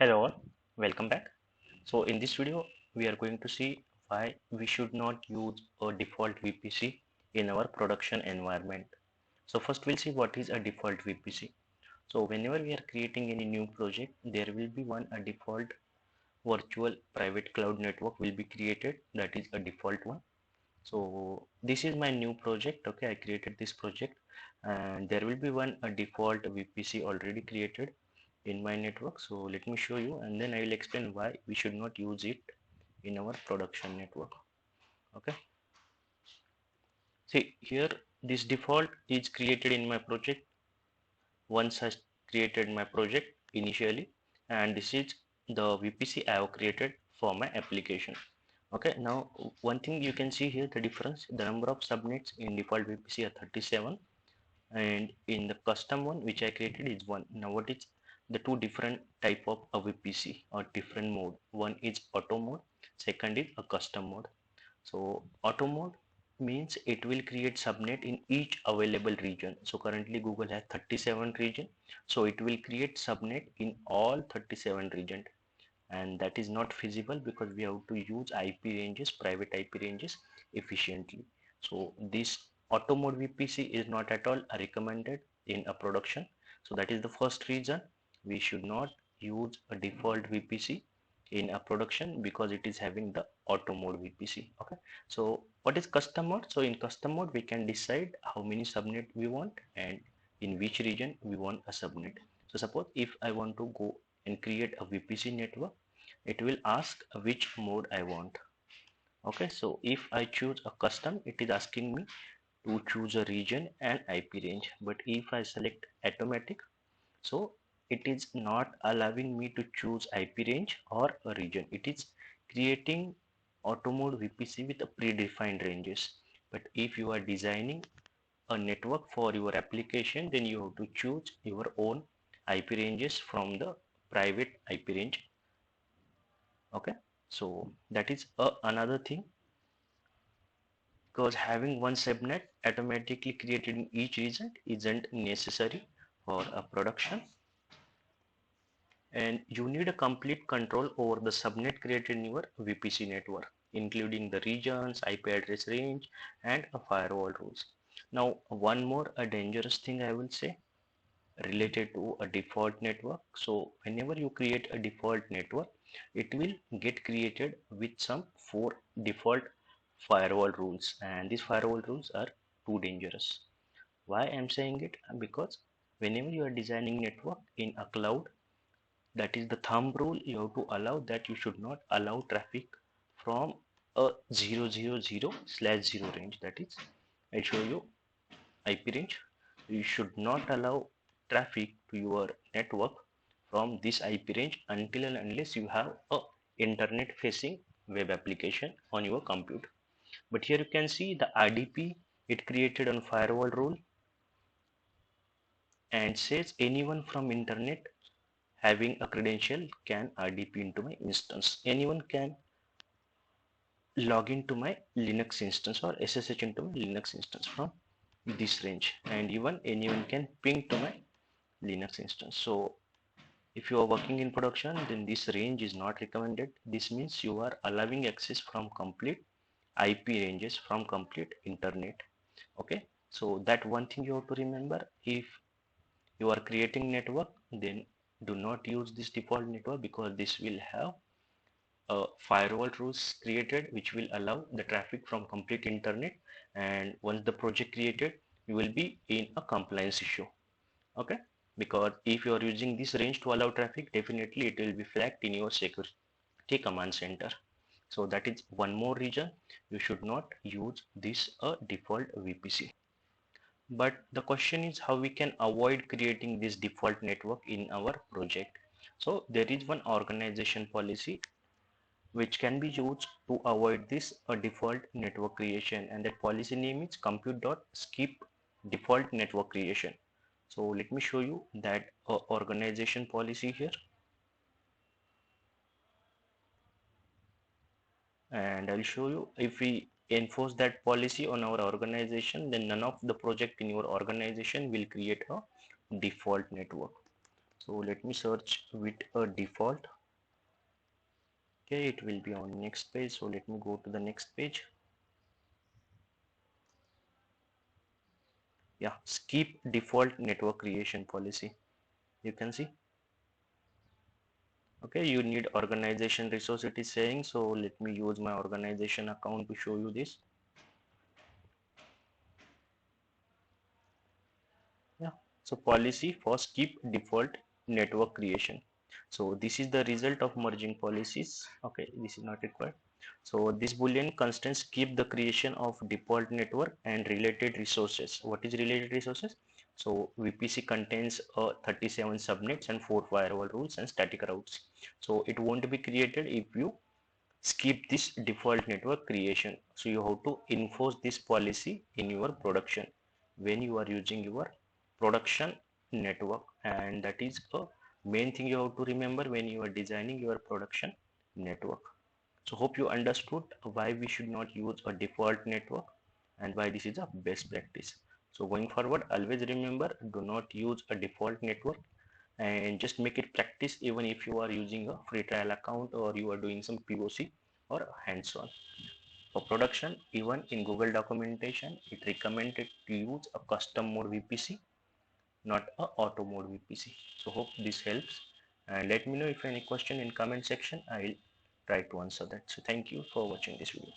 Hello all, welcome back. So in this video, we are going to see why we should not use a default VPC in our production environment. So first we'll see what is a default VPC. So whenever we are creating any new project, there will be a default virtual private cloud network will be created. That is a default one. So this is my new project. Okay, I created this project and there will be a default VPC already created in my network. So let me show you and then I will explain why we should not use it in our production network. Okay, see here this default is created in my project once I created my project initially, and this is the VPC I have created for my application. Okay, now one thing you can see here, the difference, the number of subnets in default VPC are 37 and in the custom one which I created is 1. Now what is the two different type of a VPC or different mode? One is auto mode, second is a custom mode. So auto mode means it will create subnet in each available region. So currently Google has 37 region, so it will create subnet in all 37 region, and that is not feasible because we have to use IP ranges, private IP ranges efficiently. So this auto mode VPC is not at all recommended in a production. So that is the first reason we should not use a default VPC in a production because it is having the auto mode VPC. Okay, so what is custom mode? So in custom mode we can decide how many subnet we want and in which region we want a subnet. So suppose if I want to go and create a VPC network, it will ask which mode I want. Okay, so if I choose a custom, it is asking me to choose a region and IP range. But if I select automatic, so it is not allowing me to choose IP range or a region. It is creating auto mode VPC with a predefined ranges. But if you are designing a network for your application, then you have to choose your own IP ranges from the private IP range. Okay, so that is another thing, because having one subnet automatically created in each region isn't necessary for a production, and you need a complete control over the subnet created in your VPC network, including the regions, IP address range, and a firewall rules. Now one more a dangerous thing I will say related to a default network. So whenever you create a default network, it will get created with some 4 default firewall rules, and these firewall rules are too dangerous. Why I'm saying it? Because whenever you are designing network in a cloud, that is the thumb rule you have to allow, that you should not allow traffic from a 000/0 range. That is, I show you IP range. You should not allow traffic to your network from this IP range until and unless you have a internet facing web application on your computer. But here you can see the RDP it created on firewall rule and says anyone from internet having a credential can RDP into my instance. Anyone can log into my Linux instance or SSH into my Linux instance from this range, and even anyone can ping to my Linux instance. So if you are working in production, then this range is not recommended. This means you are allowing access from complete IP ranges from complete internet. Okay, so that one thing you have to remember. If you are creating network, then do not use this default network, because this will have firewall rules created which will allow the traffic from complete internet, and once the project created, you will be in a compliance issue. Okay, because if you are using this range to allow traffic, definitely it will be flagged in your security command center. So that is one more reason you should not use this default VPC. But the question is how we can avoid creating this default network in our project. So there is one organization policy which can be used to avoid this default network creation, and that policy name is compute.skip default network creation. So let me show you that organization policy here, and I'll show you if we enforce that policy on our organization, then none of the project in your organization will create a default network. So let me search with a default. Okay, it will be on next page. So let me go to the next page. Yeah, skip default network creation policy. You can see. Okay, you need organization resource, it is saying. So let me use my organization account to show you this. Yeah, so policy for skip default network creation. So this is the result of merging policies. Okay, this is not required. So this boolean constants keep the creation of default network and related resources. What is related resources? So VPC contains 37 subnets and 4 firewall rules and static routes. So it won't be created if you skip this default network creation. So you have to enforce this policy in your production when you are using your production network, and that is a main thing you have to remember when you are designing your production network. So hope you understood why we should not use a default network and why this is a best practice. So going forward, always remember, do not use a default network and just make it practice even if you are using a free trial account or you are doing some POC or hands-on. For production, even in Google documentation, it recommended to use a custom mode VPC, not a auto mode VPC. So hope this helps, and let me know if any question in comment section. I'll try to answer that. So thank you for watching this video.